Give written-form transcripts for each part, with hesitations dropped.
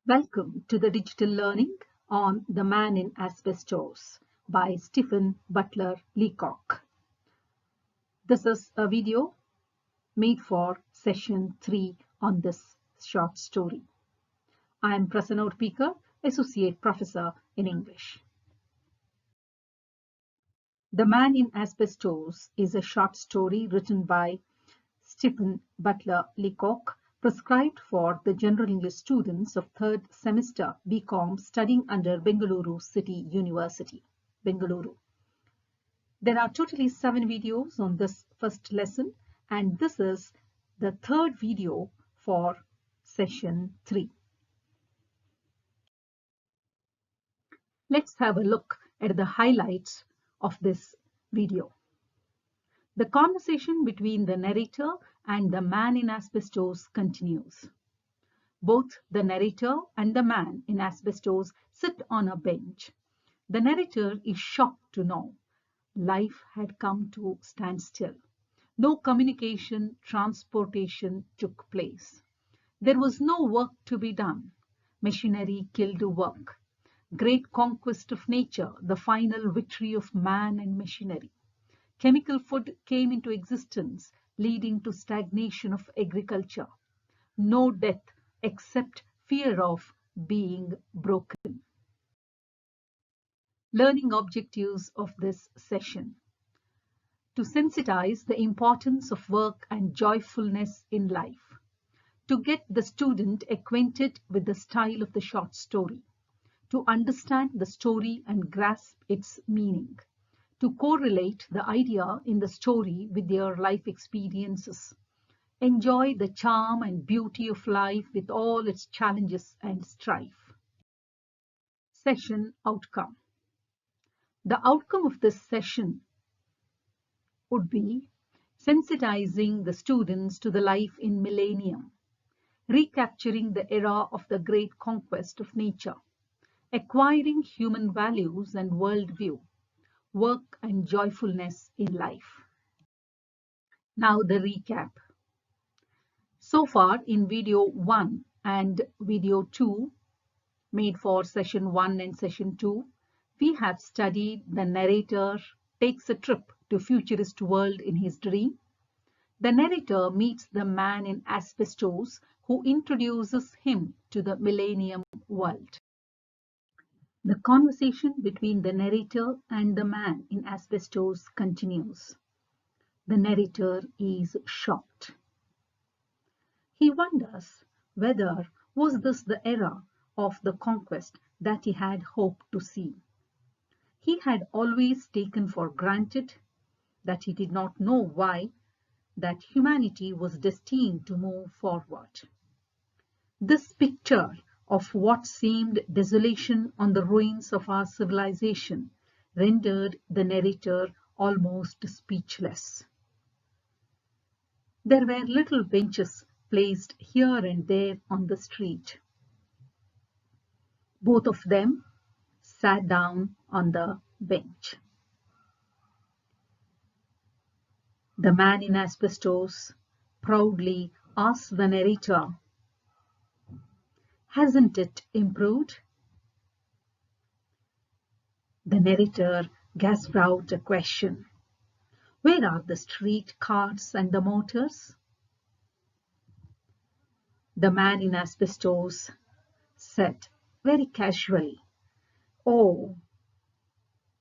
Welcome to the digital learning on The Man in Asbestos by Stephen Butler Leacock. This is a video made for session 3 on this short story. I am Prasanna Urpikar, Associate Professor in English. The Man in Asbestos is a short story written by Stephen Butler Leacock, prescribed for the General English students of third semester BCom studying under Bengaluru City University, Bengaluru. There are totally 7 videos on this first lesson, and this is the third video for session 3. Let's have a look at the highlights of this video. The conversation between the narrator and the man in asbestos continues. Both the narrator and the man in asbestos sit on a bench. The narrator is shocked to know life had come to standstill. No communication, transportation took place. There was no work to be done. Machinery killed work. Great conquest of nature, the final victory of man and machinery. Chemical food came into existence, leading to stagnation of agriculture. No death except fear of being broken. Learning objectives of this session: to sensitize the importance of work and joyfulness in life, to get the student acquainted with the style of the short story, to understand the story and grasp its meaning, to correlate the idea in the story with their life experiences, enjoy the charm and beauty of life with all its challenges and strife. Session outcome. The outcome of this session would be sensitizing the students to the life in millennium, recapturing the era of the great conquest of nature, acquiring human values and worldview, work and joyfulness in life. Now the recap. So far in video 1 and video 2, made for session 1 and session 2, we have studied the narrator takes a trip to futurist world in his dream. The narrator meets the man in asbestos who introduces him to the millennium world. The conversation between the narrator and the man in asbestos continues. The narrator is shocked. He wonders whether was this the era of the conquest that he had hoped to see. He had always taken for granted that he did not know why that humanity was destined to move forward. This picture of what seemed desolation on the ruins of our civilization rendered the narrator almost speechless. There were little benches placed here and there on the street. Both of them sat down on the bench. The man in asbestos proudly asked the narrator, "Hasn't it improved?" The narrator gasped out a question. "Where are the street cars and the motors?" The man in asbestos said very casually, "Oh,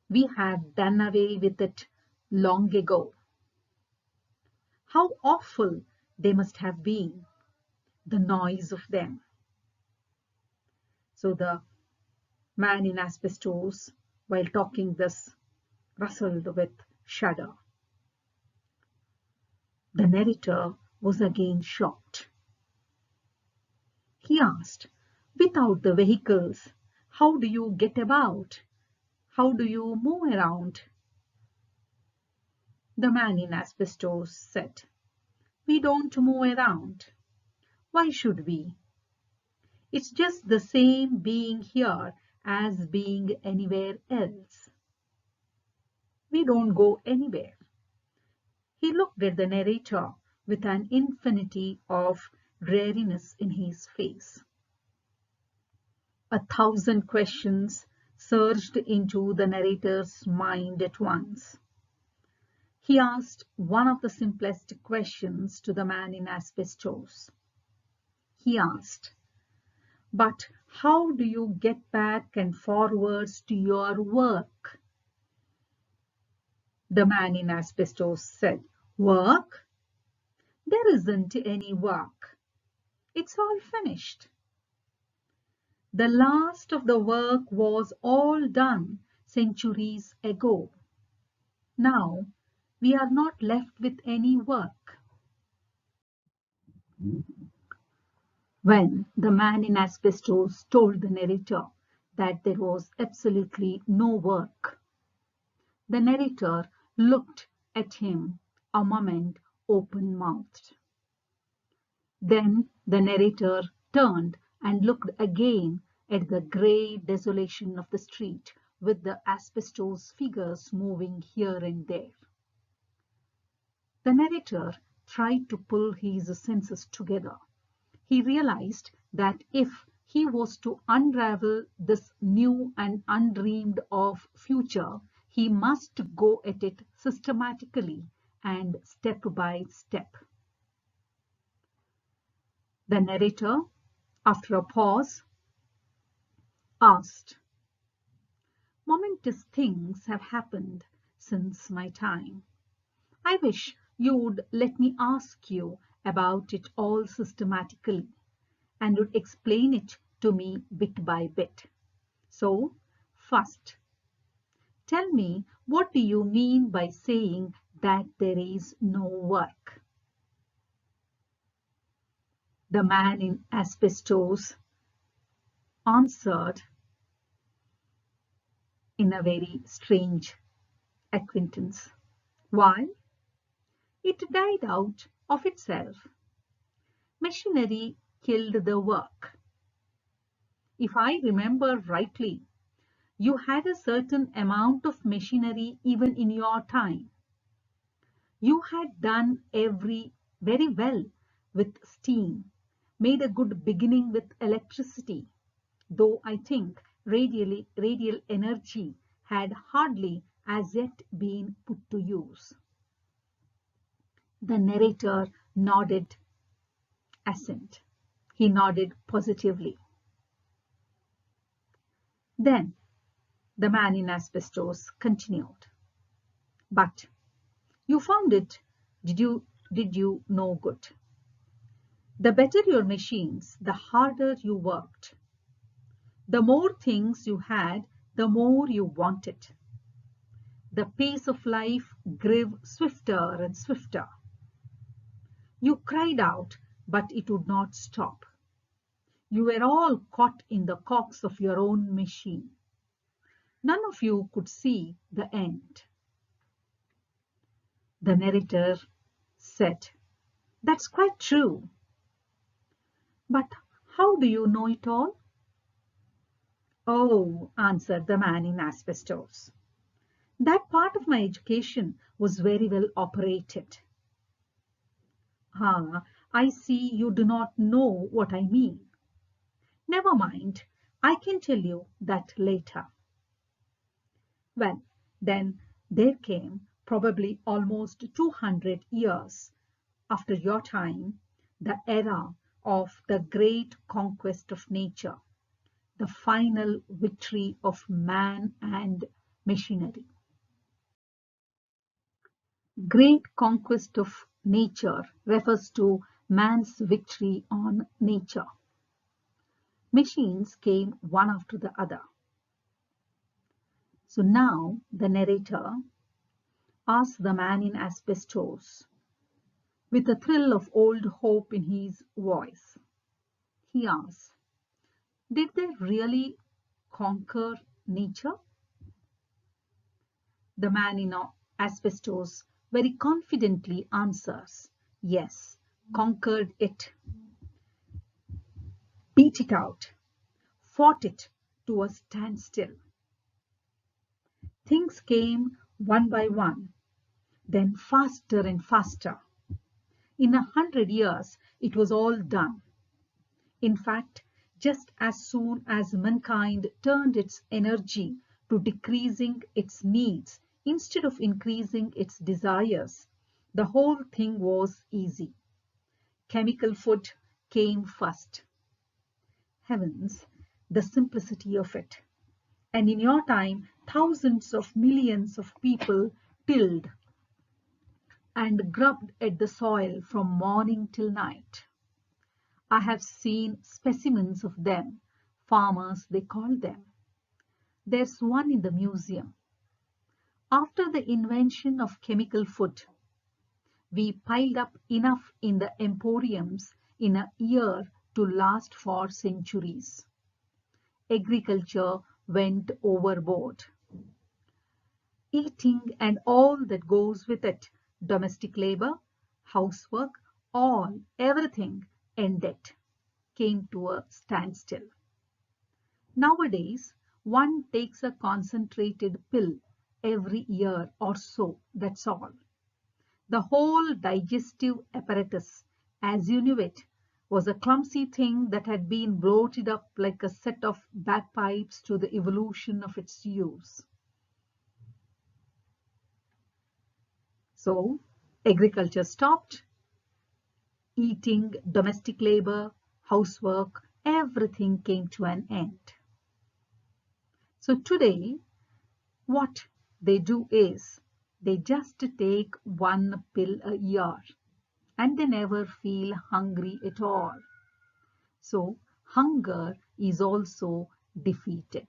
we have done away with it long ago." How awful they must have been, the noise of them. So the man in asbestos, while talking this, rustled with shudder. The narrator was again shocked. He asked, "Without the vehicles, how do you get about? How do you move around?" The man in asbestos said, "We don't move around. Why should we? It's just the same being here as being anywhere else. We don't go anywhere." He looked at the narrator with an infinity of dreariness in his face. 1,000 questions surged into the narrator's mind at once. He asked one of the simplest questions to the man in asbestos. He asked, "But how do you get back and forwards to your work?" The man in asbestos said, "Work? There isn't any work. It's all finished. The last of the work was all done centuries ago. Now we are not left with any work." When the man in asbestos told the narrator that there was absolutely no work, the narrator looked at him a moment open-mouthed. Then the narrator turned and looked again at the grey desolation of the street with the asbestos figures moving here and there. The narrator tried to pull his senses together. He realized that if he was to unravel this new and undreamed of future, he must go at it systematically and step by step. The narrator, after a pause, asked, "Momentous things have happened since my time. I wish you would let me ask you about it all systematically and would explain it to me bit by bit. So, first, tell me, what do you mean by saying that there is no work?" The man in asbestos answered in a very strange acquaintance. "Why, it died out of itself. Machinery killed the work. If I remember rightly, you had a certain amount of machinery even in your time. You had done very well with steam, made a good beginning with electricity, though I think radial energy had hardly as yet been put to use." The narrator nodded assent. He nodded positively. Then the man in asbestos continued, "But you found it, did you no good? The better your machines, the harder you worked. The more things you had, the more you wanted. The pace of life grew swifter and swifter. You cried out, but it would not stop. You were all caught in the cogs of your own machine. None of you could see the end." The narrator said, "That's quite true. But how do you know it all?" "Oh," answered the man in asbestos, "that part of my education was very well operated." "Ah, I see you do not know what I mean. Never mind, I can tell you that later. Well, then there came, probably almost 200 years after your time, the era of the great conquest of nature, the final victory of man and machinery. Great conquest of nature refers to man's victory on nature. Machines came one after the other. So now the narrator asked the man in asbestos, with a thrill of old hope in his voice. He asked, "Did they really conquer nature?" The man in asbestos very confidently answers, "Yes, conquered it, beat it out, fought it to a standstill. Things came one by one, then faster and faster. In 100 years, it was all done. In fact, just as soon as mankind turned its energy to decreasing its needs instead of increasing its desires, the whole thing was easy. Chemical food came first. Heavens, the simplicity of it. And in your time, thousands of millions of people tilled and grubbed at the soil from morning till night. I have seen specimens of them, farmers they call them. There's one in the museum. After the invention of chemical food, we piled up enough in the emporiums in a year to last for centuries. Agriculture went overboard. Eating and all that goes with it, domestic labor, housework, everything ended, came to a standstill. Nowadays, one takes a concentrated pill every year or so, that's all. The whole digestive apparatus, as you knew it, was a clumsy thing that had been bloated up like a set of bagpipes to the evolution of its use. So, agriculture stopped, eating, domestic labor, housework, everything came to an end. So today, what they do is, they just take one pill a year and they never feel hungry at all. So hunger is also defeated.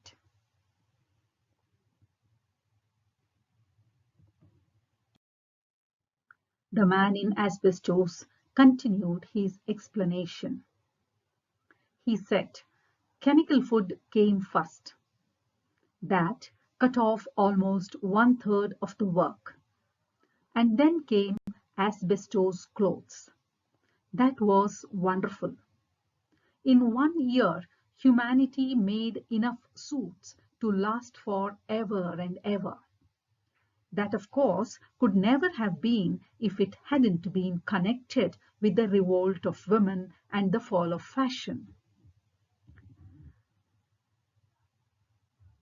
The man in asbestos continued his explanation. He said, chemical food came first. That cut off almost one-third of the work. And then came asbestos clothes. That was wonderful. In 1 year, humanity made enough suits to last for ever and ever. That, of course, could never have been if it hadn't been connected with the revolt of women and the fall of fashion.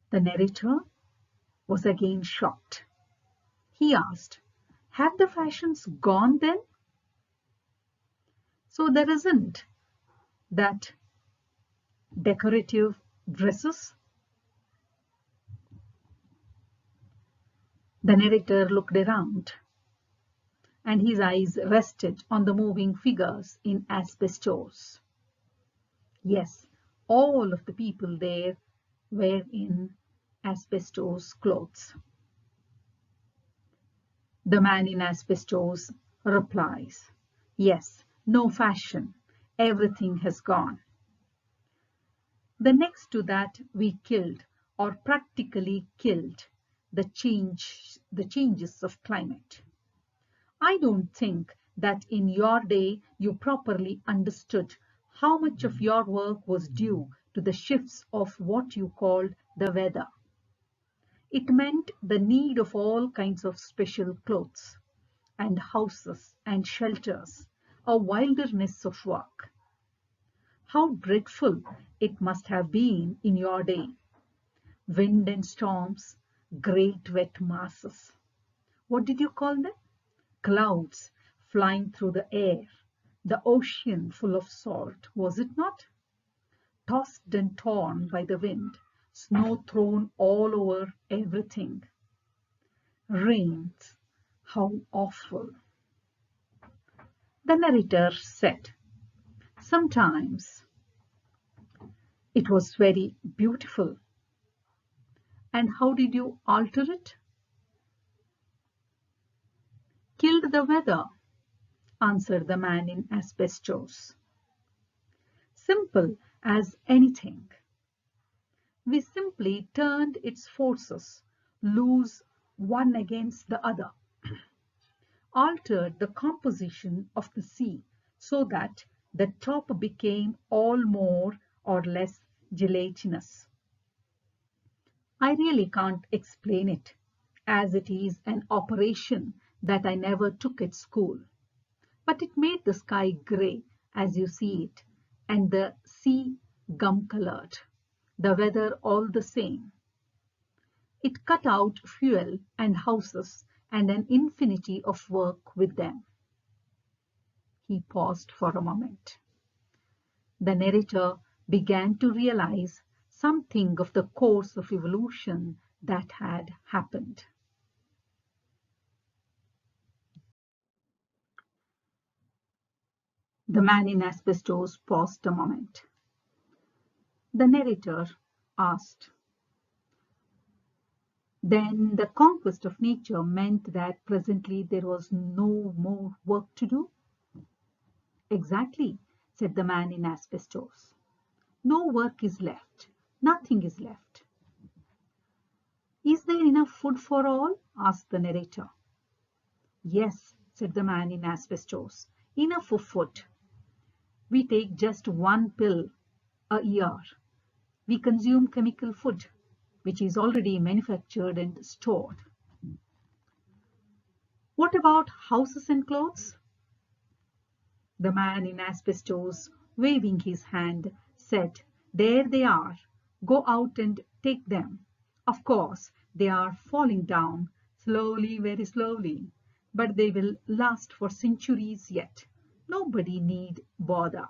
The narrator was again shocked. He asked, have the fashions gone then? So there isn't that decorative dresses? The narrator looked around and his eyes rested on the moving figures in asbestos. Yes, all of the people there were in asbestos clothes. The man in asbestos replies, yes, no fashion, everything has gone. The next to that we killed, or practically killed, the changes of climate. I don't think that in your day you properly understood how much of your work was due to the shifts of what you called the weather. It meant the need of all kinds of special clothes and houses and shelters, a wilderness of work. How dreadful it must have been in your day. Wind and storms, great wet masses. What did you call them? Clouds flying through the air. The ocean full of salt, was it not? Tossed and torn by the wind, snow thrown all over everything. Rains, how awful. The narrator said, sometimes it was very beautiful. And how did you alter it? Killed the weather, answered the man in asbestos. Simple as anything. We simply turned its forces loose one against the other, altered the composition of the sea so that the top became all more or less gelatinous. I really can't explain it, as it is an operation that I never took at school. But it made the sky grey as you see it, and the sea gum-colored, the weather all the same. It cut out fuel and houses and an infinity of work with them. He paused for a moment. The narrator began to realize something of the course of evolution that had happened. The man in asbestos paused a moment. The narrator asked, "Then the conquest of nature meant that presently there was no more work to do?" "Exactly," said the man in asbestos. "No work is left. Nothing is left." "Is there enough food for all?" asked the narrator. "Yes," said the man in asbestos, "enough for food. We take just one pill a year. We consume chemical food, which is already manufactured and stored." "What about houses and clothes?" The man in asbestos, waving his hand, said, "There they are. Go out and take them. Of course, they are falling down, slowly, very slowly, but they will last for centuries yet. Nobody need bother."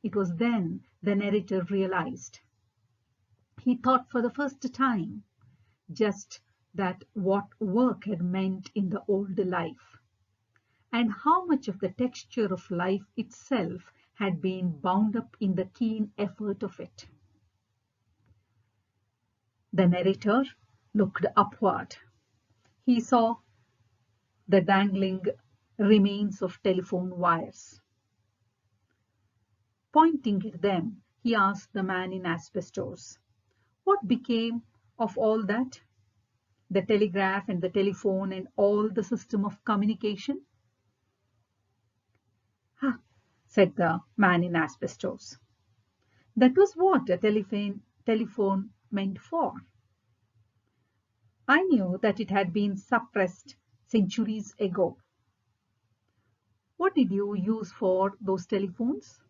It was then the narrator realized. He thought for the first time just that what work had meant in the old life, and how much of the texture of life itself had been bound up in the keen effort of it. The narrator looked upward. He saw the dangling remains of telephone wires. Pointing at them, he asked the man in asbestos, "What became of all that? The telegraph and the telephone and all the system of communication?" "Ha," said the man in asbestos. "That was what a telephone meant for. I knew that it had been suppressed centuries ago." "What did you use for those telephones?"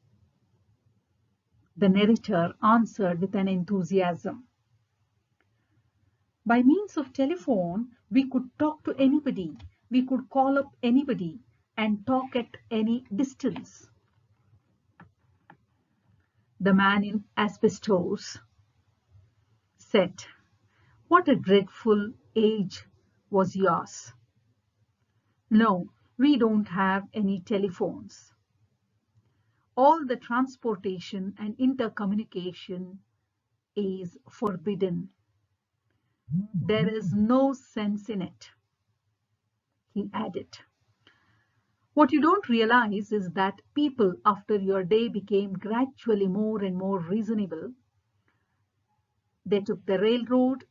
The narrator answered with an enthusiasm. "By means of telephone, we could talk to anybody. We could call up anybody and talk at any distance." The man in asbestos said, "What a dreadful age was yours. No, we don't have any telephones. All the transportation and intercommunication is forbidden. There is no sense in it." He added, "What you don't realize is that people after your day became gradually more and more reasonable. They took the railroad.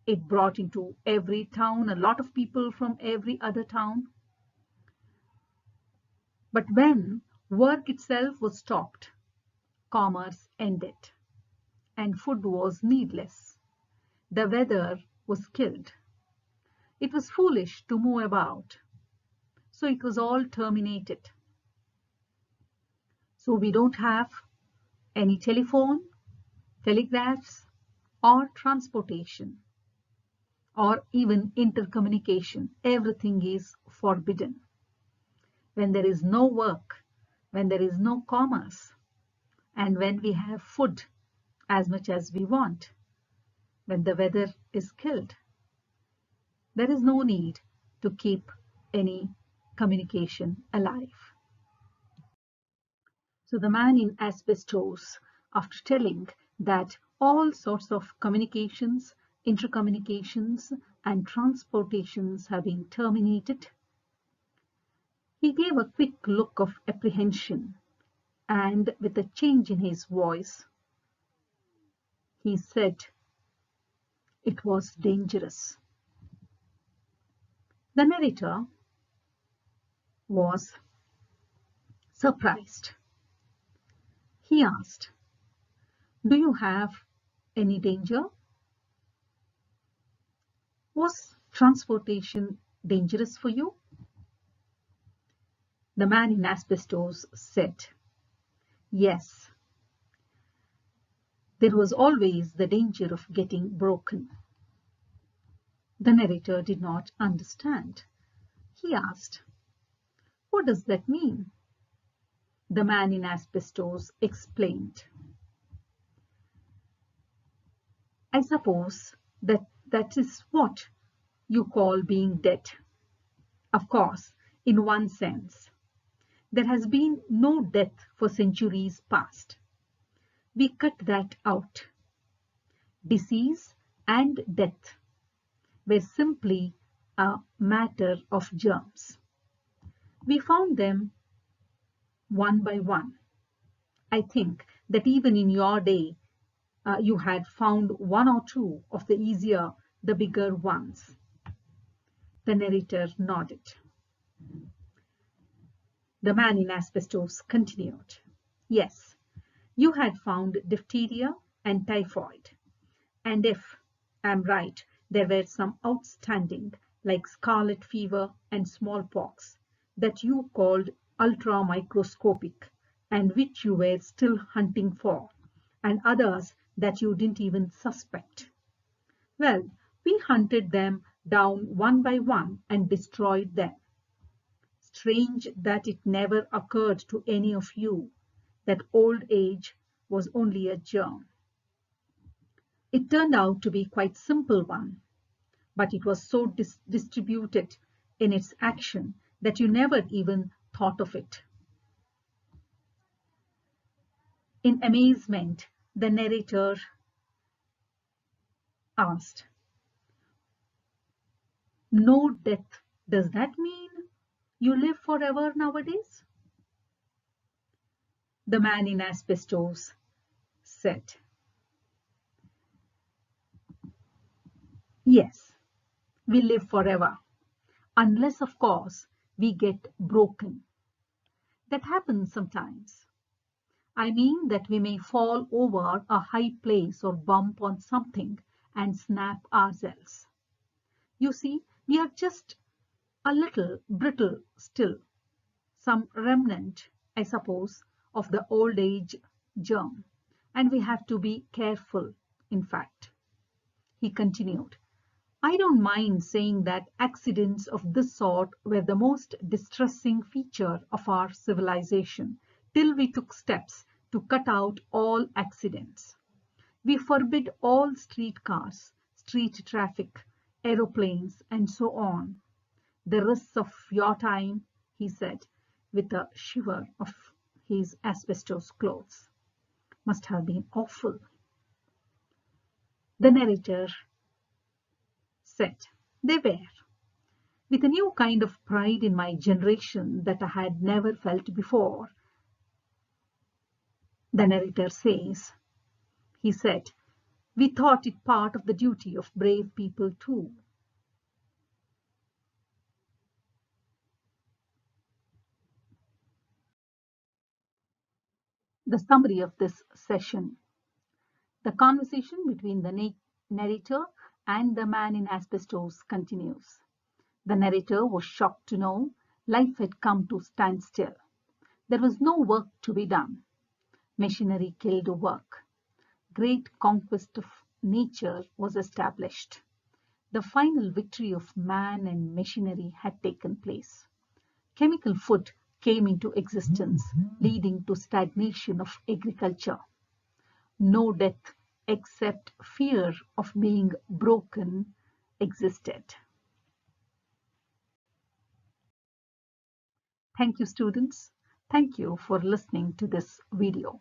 It brought into every town a lot of people from every other town. But when work itself was stopped, commerce ended, and food was needless. The weather was killed. It was foolish to move about, so it was all terminated. So we don't have any telephone, telegraphs, or transportation, or even intercommunication. Everything is forbidden. When there is no work, when there is no commerce, and when we have food as much as we want, when the weather is killed, there is no need to keep any communication alive." So the man in asbestos, after telling that all sorts of communications, intercommunications, and transportations have been terminated, he gave a quick look of apprehension, and with a change in his voice, he said, "It was dangerous." The narrator was surprised. He asked, "Do you have any danger? Was transportation dangerous for you?" The man in asbestos said, Yes, there was always the danger of getting broken. The narrator did not understand. He asked, "What does that mean?" The man in asbestos explained, "I suppose that is what you call being dead. Of course, in one sense. There has been no death for centuries past. We cut that out. Disease and death were simply a matter of germs. We found them one by one. I think that even in your day, you had found one or two of the easier, the bigger ones." The narrator nodded. The man in asbestos continued, "Yes, you had found diphtheria and typhoid. And if I'm right, there were some outstanding, like scarlet fever and smallpox, that you called ultra-microscopic and which you were still hunting for, and others that you didn't even suspect. Well, we hunted them down one by one and destroyed them. Strange that it never occurred to any of you that old age was only a germ. It turned out to be quite simple one, but it was so distributed in its action that you never even thought of it." In amazement, the narrator asked, "No death, does that mean you live forever nowadays?" The man in asbestos said, "Yes, we live forever, unless, of course, we get broken. That happens sometimes. I mean that we may fall over a high place or bump on something and snap ourselves. You see, we are just a little brittle still, some remnant, I suppose, of the old age germ, and we have to be careful, in fact." He continued, "I don't mind saying that accidents of this sort were the most distressing feature of our civilization till we took steps to cut out all accidents. We forbid all streetcars, street traffic, aeroplanes, and so on. The risks of your time," he said, with a shiver of his asbestos clothes, "must have been awful." The narrator said, "They were, with a new kind of pride in my generation that I had never felt before." The narrator says, he said, "We thought it part of the duty of brave people too." The summary of this session: the conversation between the narrator and the man in asbestos continues. The narrator was shocked to know life had come to standstill. There was no work to be done. Machinery killed work. Great conquest of nature was established. The final victory of man and machinery had taken place. Chemical food came into existence, leading to stagnation of agriculture. No death except fear of being broken existed. Thank you, students. Thank you for listening to this video.